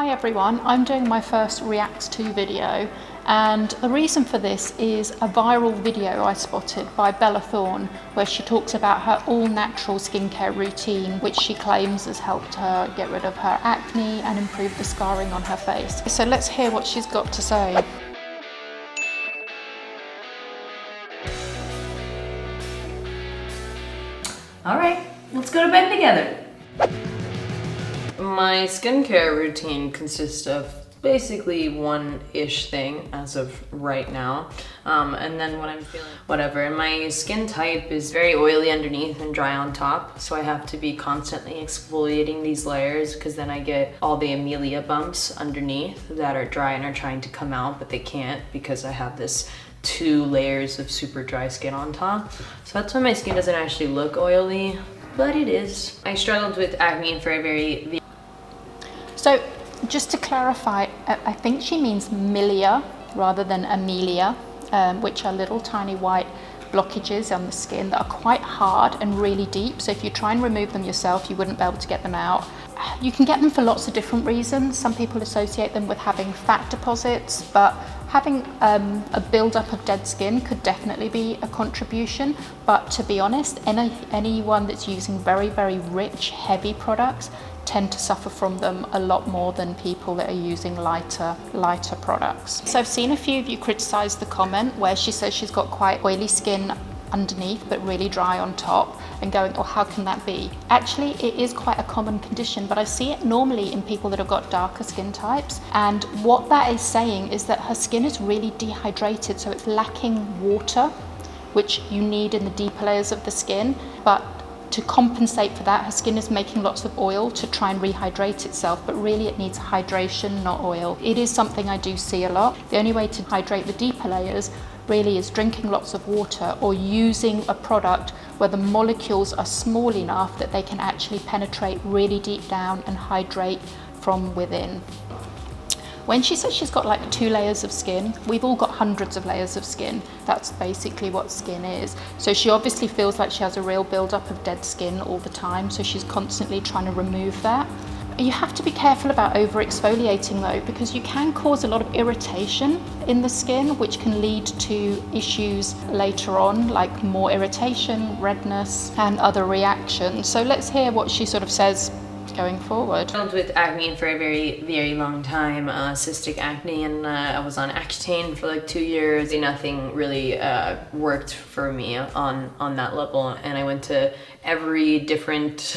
Hi everyone, I'm doing my first Reacts to video, and the reason for this is a viral video I spotted by Bella Thorne where she talks about her all-natural skincare routine, which she claims has helped her get rid of her acne and improve the scarring on her face. So let's hear what she's got to say. All right, let's go to bed together. My skincare routine consists of basically one-ish thing as of right now. And then when I'm feeling whatever, and my skin type is very oily underneath and dry on top, so I have to be constantly exfoliating these layers because then I get all the amelia bumps underneath that are dry and are trying to come out, but they can't because I have this 2 layers of super dry skin on top. So that's why my skin doesn't actually look oily, but it is. I struggled with acne for a very... So just to clarify, I think she means milia rather than amelia, which are little tiny white blockages on the skin that are quite hard and really deep. So if you try and remove them yourself, you wouldn't be able to get them out. You can get them for lots of different reasons. Some people associate them with having fat deposits, but having a build-up of dead skin could definitely be a contribution. But to be honest, anyone that's using very, very rich, heavy products tend to suffer from them a lot more than people that are using lighter products. So I've seen a few of you criticize the comment where she says she's got quite oily skin underneath but really dry on top, and going, oh, how can that be? Actually, it is quite a common condition, but I see it normally in people that have got darker skin types. And what that is saying is that her skin is really dehydrated, so it's lacking water, which you need in the deeper layers of the skin. But to compensate for that, her skin is making lots of oil to try and rehydrate itself, but really it needs hydration, not oil. It is something I do see a lot. The only way to hydrate the deeper layers really is drinking lots of water or using a product where the molecules are small enough that they can actually penetrate really deep down and hydrate from within. When she says she's got like 2 layers of skin, we've all got hundreds of layers of skin. That's basically what skin is. So she obviously feels like she has a real buildup of dead skin all the time, so she's constantly trying to remove that. You have to be careful about over exfoliating though, because you can cause a lot of irritation in the skin, which can lead to issues later on, like more irritation, redness, and other reactions. So let's hear what she sort of says going forward. I dealt with acne for a very, very long time, cystic acne, and I was on Accutane for like 2 years. Nothing really worked for me on that level, and I went to every different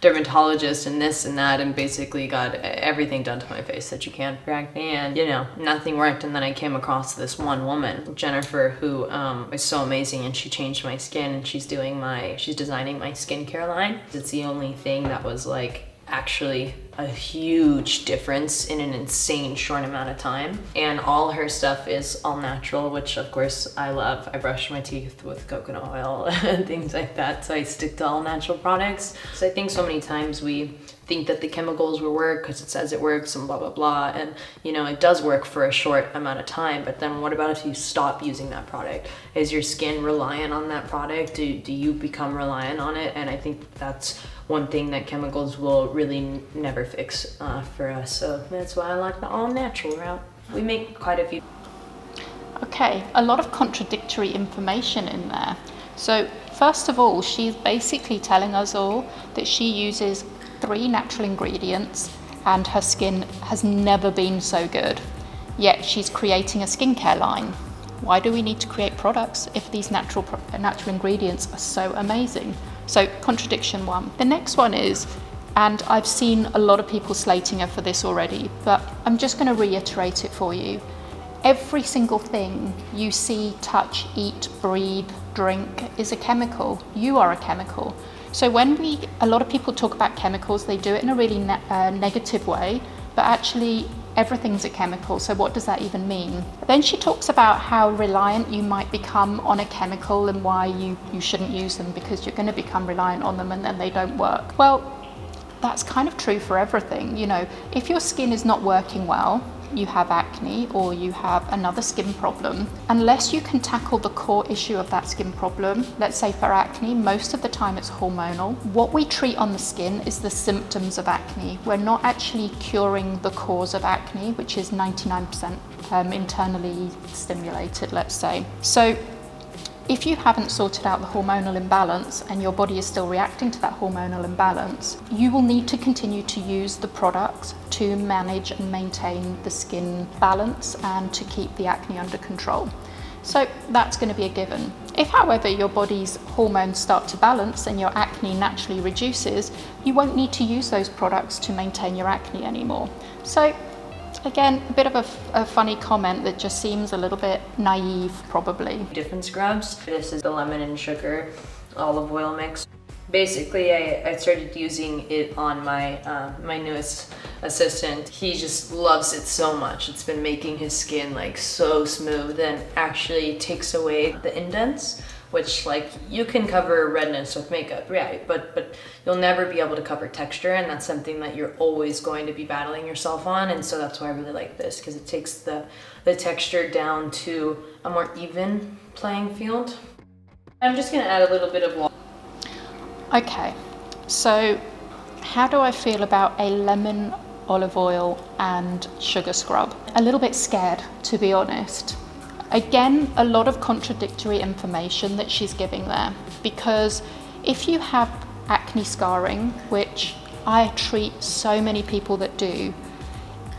dermatologist and this and that, and basically got everything done to my face that you can for acne, and you know, nothing worked. And then I came across this one woman, Jennifer, who is so amazing, and she changed my skin, and she's designing my skincare line. It's the only thing that was like actually a huge difference in an insane short amount of time. And all her stuff is all natural, which of course I love. I brush my teeth with coconut oil and things like that, so I stick to all natural products. So I think so many times we think that the chemicals will work because it says it works and blah blah blah, and you know, it does work for a short amount of time, but then what about if you stop using that product? Is your skin reliant on that product? Do you become reliant on it? And I think that's one thing that chemicals will really never fix for us. So that's why I like the all-natural route. We make quite a few. Okay, a lot of contradictory information in there. So first of all, she's basically telling us all that she uses 3 natural ingredients and her skin has never been so good. Yet she's creating a skincare line. Why do we need to create products if these natural ingredients are so amazing? So contradiction 1. The next one is, and I've seen a lot of people slating her for this already, but I'm just going to reiterate it for you. Every single thing you see, touch, eat, breathe, drink is a chemical. You are a chemical. So when a lot of people talk about chemicals, they do it in a really negative way, but actually everything's a chemical. So what does that even mean? Then she talks about how reliant you might become on a chemical and why you shouldn't use them because you're going to become reliant on them and then they don't work. Well, that's kind of true for everything. You know, if your skin is not working well, you have acne. acne or you have another skin problem, unless you can tackle the core issue of that skin problem, let's say for acne, most of the time it's hormonal. What we treat on the skin is the symptoms of acne. We're not actually curing the cause of acne, which is 99% internally stimulated, let's say. So if you haven't sorted out the hormonal imbalance and your body is still reacting to that hormonal imbalance, you will need to continue to use the products to manage and maintain the skin balance and to keep the acne under control. So that's going to be a given. If, however, your body's hormones start to balance and your acne naturally reduces, you won't need to use those products to maintain your acne anymore. So again, a bit of a funny comment that just seems a little bit naive, probably. Different scrubs. This is the lemon and sugar olive oil mix. Basically, I started using it on my my newest assistant. He just loves it so much. It's been making his skin like so smooth and actually takes away the indents, which like you can cover redness with makeup, right? But you'll never be able to cover texture, and that's something that you're always going to be battling yourself on. And so that's why I really like this, because it takes the texture down to a more even playing field. I'm just gonna add a little bit of water. Okay, so how do I feel about a lemon, olive oil and sugar scrub? A little bit scared, to be honest. Again, a lot of contradictory information that she's giving there, because if you have acne scarring, which I treat so many people that do,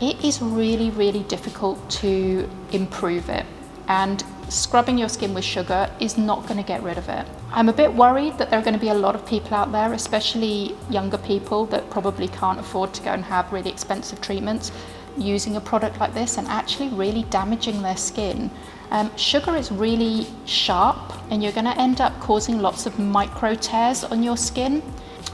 it is really, really difficult to improve it. And scrubbing your skin with sugar is not going to get rid of it. I'm a bit worried that there are going to be a lot of people out there, especially younger people that probably can't afford to go and have really expensive treatments, using a product like this and actually really damaging their skin. Sugar is really sharp and you're going to end up causing lots of micro tears on your skin.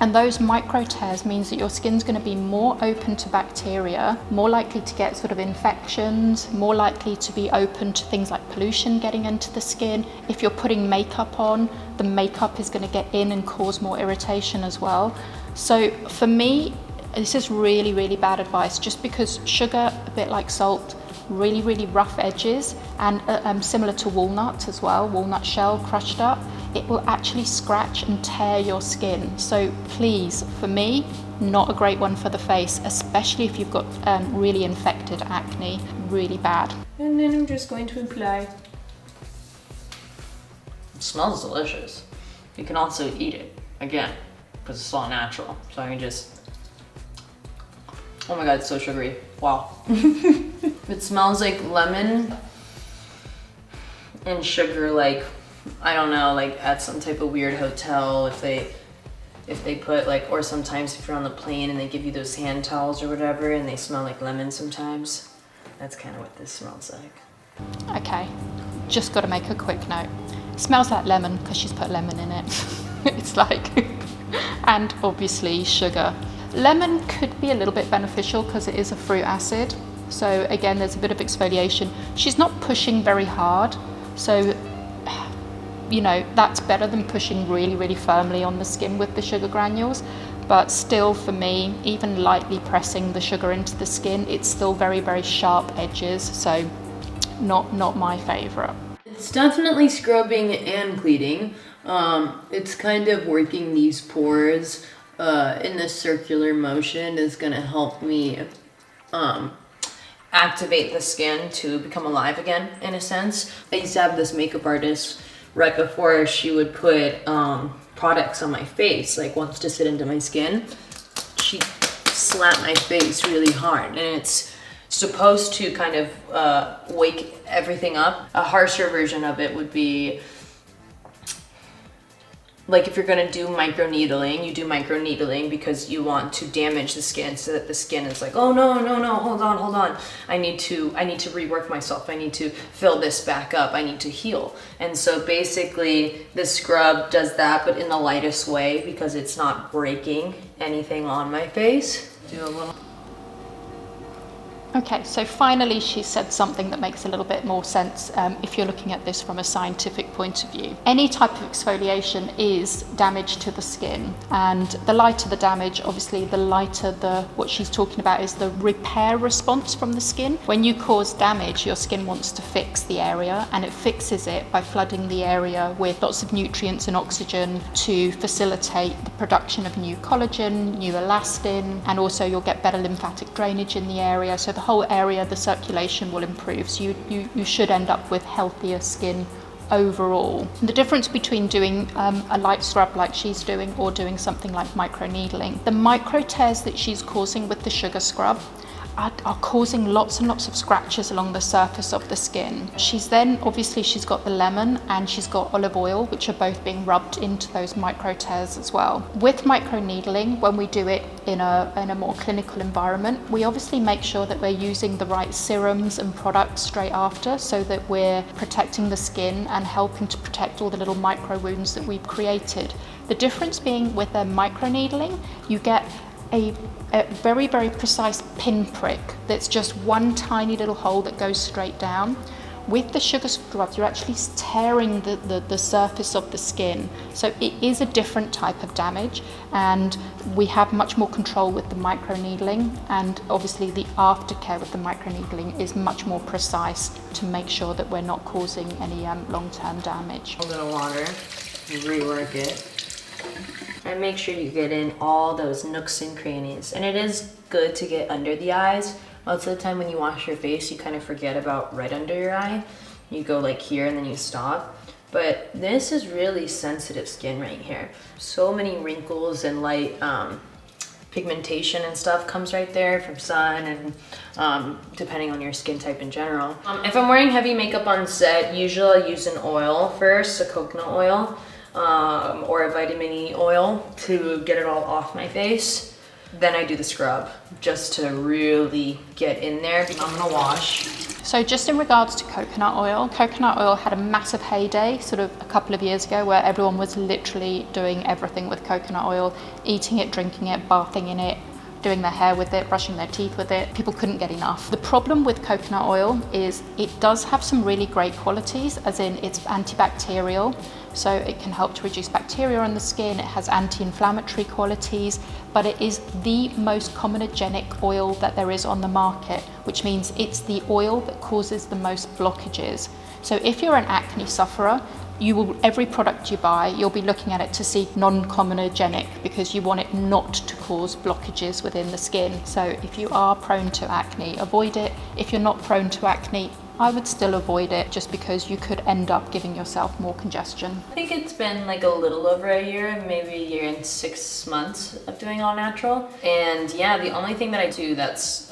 And those micro tears means that your skin's going to be more open to bacteria, more likely to get sort of infections, more likely to be open to things like pollution getting into the skin. If you're putting makeup on, the makeup is going to get in and cause more irritation as well. So for me, this is really, really bad advice, just because sugar, a bit like salt, really, really rough edges, and similar to walnuts as well, walnut shell crushed up, it will actually scratch and tear your skin. So please, for me, not a great one for the face, especially if you've got really infected acne, really bad. And then I'm just going to apply. It smells delicious. You can also eat it, again, because it's all natural. So I can just, oh my God, it's so sugary, wow. It smells like lemon and sugar, like, I don't know, like at some type of weird hotel, if they put like, or sometimes if you're on the plane and they give you those hand towels or whatever and they smell like lemon sometimes. That's kind of what this smells like. Okay, just got to make a quick note. It smells like lemon because she's put lemon in it. It's like, and obviously sugar. Lemon could be a little bit beneficial because it is a fruit acid. So again, there's a bit of exfoliation. She's not pushing very hard. So, you know, that's better than pushing really, really firmly on the skin with the sugar granules. But still, for me, even lightly pressing the sugar into the skin, it's still very, very sharp edges. So not my favorite. It's definitely scrubbing and pleating. It's kind of working these pores in this circular motion is going to help me activate the skin to become alive again, in a sense. I used to have this makeup artist right before she would put products on my face, like wants to sit into my skin. She slapped my face really hard, and it's supposed to kind of wake everything up. A harsher version of it would be like if you're gonna do microneedling, you do microneedling because you want to damage the skin so that the skin is like, oh no, hold on. I need to rework myself. I need to fill this back up. I need to heal. And so basically this scrub does that, but in the lightest way because it's not breaking anything on my face. Do a little. Okay, so finally she said something that makes a little bit more sense if you're looking at this from a scientific point of view. Any type of exfoliation is damage to the skin, and the lighter the damage, obviously the lighter what she's talking about is the repair response from the skin. When you cause damage, your skin wants to fix the area, and it fixes it by flooding the area with lots of nutrients and oxygen to facilitate the production of new collagen, new elastin, and also you'll get better lymphatic drainage in the area. So the whole area, the circulation will improve. So you should end up with healthier skin overall. The difference between doing a light scrub like she's doing or doing something like microneedling, the micro tears that she's causing with the sugar scrub are causing lots and lots of scratches along the surface of the skin. She's got the lemon and she's got olive oil, which are both being rubbed into those micro tears as well. With microneedling, when we do it in a more clinical environment, we obviously make sure that we're using the right serums and products straight after, so that we're protecting the skin and helping to protect all the little micro wounds that we've created. The difference being with the microneedling, you get a very, very precise pinprick that's just one tiny little hole that goes straight down. With the sugar scrubs, you're actually tearing the surface of the skin. So it is a different type of damage, and we have much more control with the microneedling, and obviously the aftercare with the microneedling is much more precise to make sure that we're not causing any long-term damage. A little water, rework it. And make sure you get in all those nooks and crannies. And it is good to get under the eyes. Most of the time when you wash your face, you kind of forget about right under your eye. You go like here and then you stop. But this is really sensitive skin right here. So many wrinkles and light pigmentation and stuff comes right there from sun and depending on your skin type in general. If I'm wearing heavy makeup on set, usually I'll use an oil first, a coconut oil. Or a vitamin E oil to get it all off my face. Then I do the scrub just to really get in there. I'm gonna wash. So just in regards to coconut oil had a massive heyday sort of a couple of years ago where everyone was literally doing everything with coconut oil, eating it, drinking it, bathing in it, doing their hair with it, brushing their teeth with it. People couldn't get enough. The problem with coconut oil is it does have some really great qualities, as in it's antibacterial, so it can help to reduce bacteria on the skin. It has anti-inflammatory qualities, but it is the most comedogenic oil that there is on the market, which means it's the oil that causes the most blockages. So if you're an acne sufferer, every product you buy, you'll be looking at it to see non-comedogenic, because you want it not to cause blockages within the skin. So if you are prone to acne, avoid it. If you're not prone to acne, I would still avoid it, just because you could end up giving yourself more congestion. I think it's been like a little over a year, maybe a year and 6 months of doing all natural. And yeah, the only thing that I do that's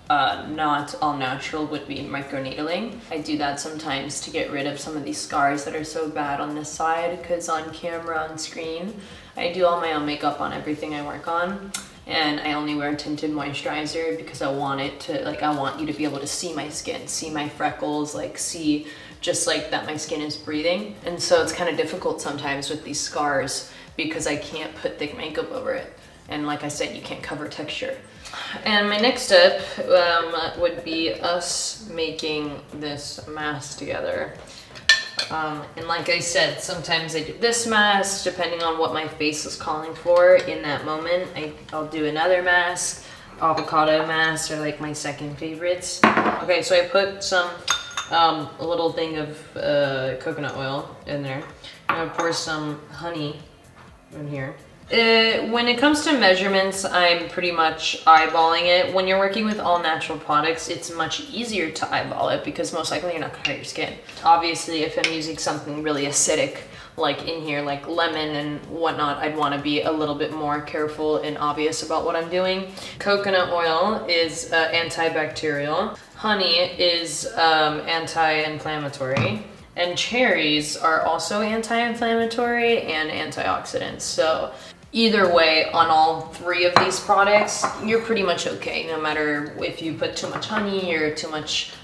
not all natural would be microneedling. I do that sometimes to get rid of some of these scars that are so bad on this side, because on camera, on screen, I do all my own makeup on everything I work on. And I only wear tinted moisturizer because I want it to, like, I want you to be able to see my skin, see my freckles, like see just like that my skin is breathing. And so it's kind of difficult sometimes with these scars because I can't put thick makeup over it. And like I said, you can't cover texture. And my next step would be us making this mask together. And like I said, sometimes I do this mask depending on what my face is calling for in that moment. I'll do another mask. Avocado masks are like my second favorites. Okay, so I put some a little thing of coconut oil in there. I'm gonna pour some honey in here. When it comes to measurements, I'm pretty much eyeballing it. When you're working with all natural products, it's much easier to eyeball it because most likely you're not gonna hurt your skin. Obviously, if I'm using something really acidic, like in here, like lemon and whatnot, I'd wanna be a little bit more careful and obvious about what I'm doing. Coconut oil is antibacterial. Honey is anti-inflammatory. And cherries are also anti-inflammatory and antioxidants. So Either way, on all 3 of these products, you're pretty much okay, no matter if you put too much honey or too much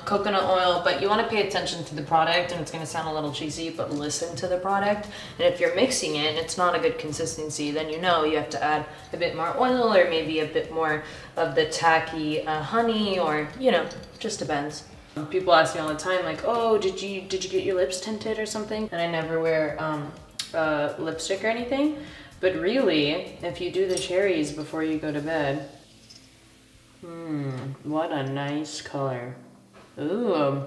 coconut oil, but you want to pay attention to the product, and it's going to sound a little cheesy, but listen to the product. And if you're mixing it and it's not a good consistency, then you know you have to add a bit more oil or maybe a bit more of the tacky honey, or, you know, just depends. People ask me all the time, like, oh, did you get your lips tinted or something? And I never wear lipstick or anything. But really, if you do the cherries before you go to bed, what a nice color. Ooh.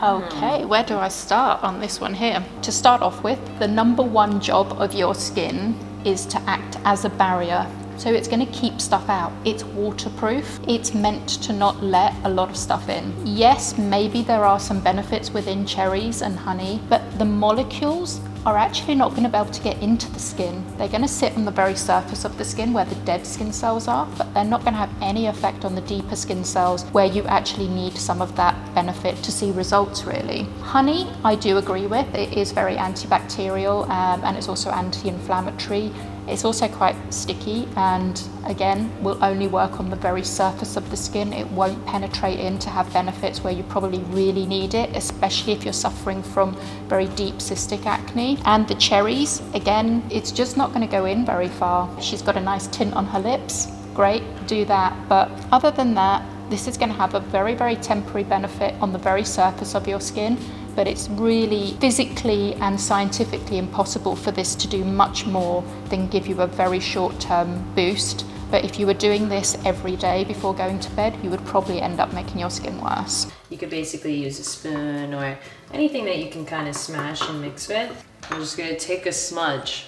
Okay, where do I start on this one here? To start off with, the number 1 job of your skin is to act as a barrier. So it's going to keep stuff out. It's waterproof. It's meant to not let a lot of stuff in. Yes, maybe there are some benefits within cherries and honey, but the molecules are actually not going to be able to get into the skin. They're going to sit on the very surface of the skin where the dead skin cells are, but they're not going to have any effect on the deeper skin cells where you actually need some of that benefit to see results, really. Honey, I do agree with. It is very antibacterial and it's also anti-inflammatory. It's also quite sticky, and again, will only work on the very surface of the skin. It won't penetrate in to have benefits where you probably really need it, especially if you're suffering from very deep cystic acne. And the cherries, again, it's just not going to go in very far. She's got a nice tint on her lips. Great, do that. But other than that, this is going to have a very, very temporary benefit on the very surface of your skin. But it's really physically and scientifically impossible for this to do much more than give you a very short-term boost. But if you were doing this every day before going to bed, you would probably end up making your skin worse. You could basically use a spoon or anything that you can kind of smash and mix with. I'm just going to take a smudge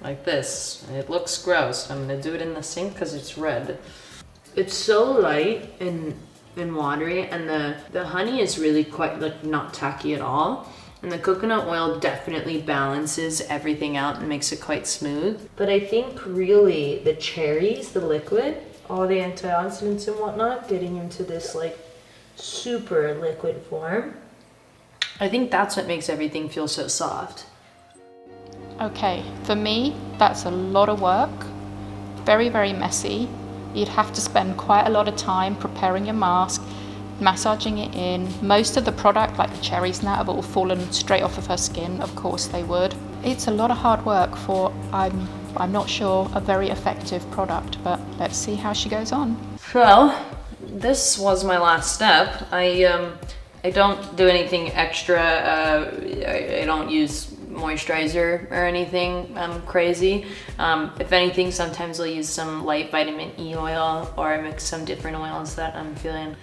like this. It looks gross. I'm going to do it in the sink because it's red. It's so light and watery, and the honey is really quite, like, not tacky at all, and the coconut oil definitely balances everything out and makes it quite smooth. But I think really the cherries, the liquid, all the antioxidants and whatnot getting into this like super liquid form, I think that's what makes everything feel so soft. Okay, for me, that's a lot of work, very, very messy. You'd have to spend quite a lot of time preparing your mask, massaging it in. Most of the product, like the cherries and that, have all fallen straight off of her skin. Of course they would. It's a lot of hard work for, I'm not sure, a very effective product, but let's see how she goes on. Well, this was my last step. I don't do anything extra. I don't use moisturizer or anything crazy. If anything, sometimes I'll use some light vitamin E oil, or I mix some different oils that I'm feeling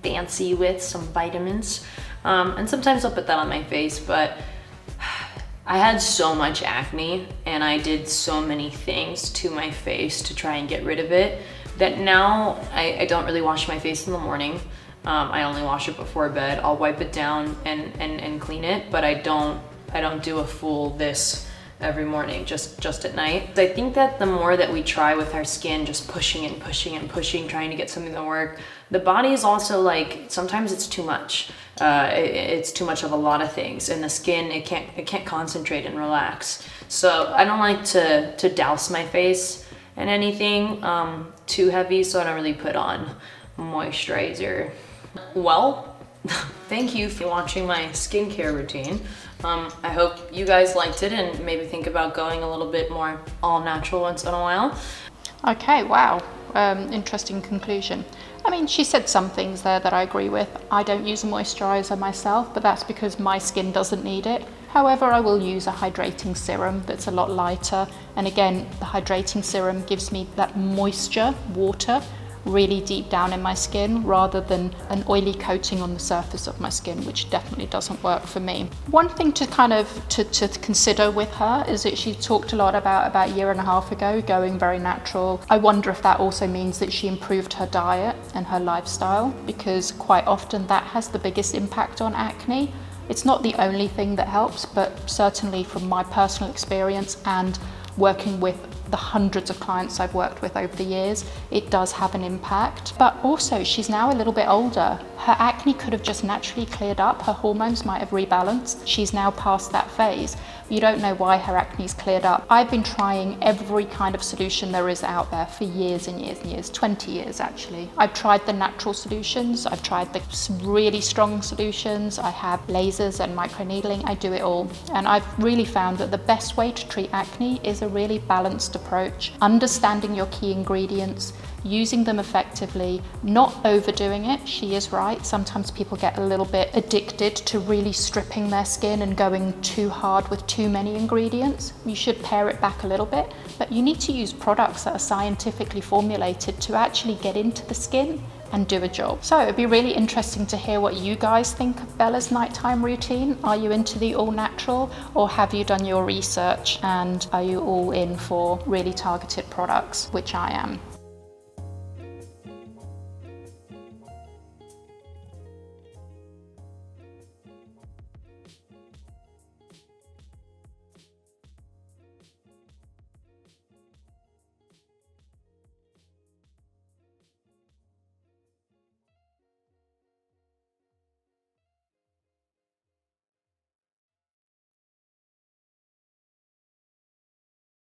fancy with, some vitamins. And sometimes I'll put that on my face, but I had so much acne and I did so many things to my face to try and get rid of it that now I don't really wash my face in the morning. I only wash it before bed. I'll wipe it down and clean it, but I don't do a full this every morning, just at night. I think that the more that we try with our skin, just pushing and pushing and pushing, trying to get something to work, the body is also like, sometimes it's too much. It's too much of a lot of things, and the skin, it can't concentrate and relax. So I don't like to douse my face in anything too heavy, so I don't really put on moisturizer. Well, thank you for watching my skincare routine. I hope you guys liked it and maybe think about going a little bit more all natural once in a while. Okay, wow, interesting conclusion. I mean, she said some things there that I agree with. I don't use a moisturizer myself, but that's because my skin doesn't need it. However, I will use a hydrating serum that's a lot lighter. And again, the hydrating serum gives me that moisture, water, really deep down in my skin, rather than an oily coating on the surface of my skin, which definitely doesn't work for me. One thing to kind of to consider with her is that she talked a lot about a year and a half ago going very natural. I wonder if that also means that she improved her diet and her lifestyle, because quite often that has the biggest impact on acne. It's not the only thing that helps, but certainly from my personal experience and working with the hundreds of clients I've worked with over the years, it does have an impact. But also, she's now a little bit older. Her acne could have just naturally cleared up. Her hormones might have rebalanced. She's now past that phase. You don't know why her acne's cleared up. I've been trying every kind of solution there is out there for years and years and years, 20 years actually. I've tried the natural solutions, I've tried the really strong solutions, I have lasers and microneedling, I do it all. And I've really found that the best way to treat acne is a really balanced approach, understanding your key ingredients, using them effectively, not overdoing it. She is right. Sometimes people get a little bit addicted to really stripping their skin and going too hard with too many ingredients. You should pare it back a little bit, but you need to use products that are scientifically formulated to actually get into the skin and do a job. So it'd be really interesting to hear what you guys think of Bella's nighttime routine. Are you into the all natural, or have you done your research and are you all in for really targeted products, which I am?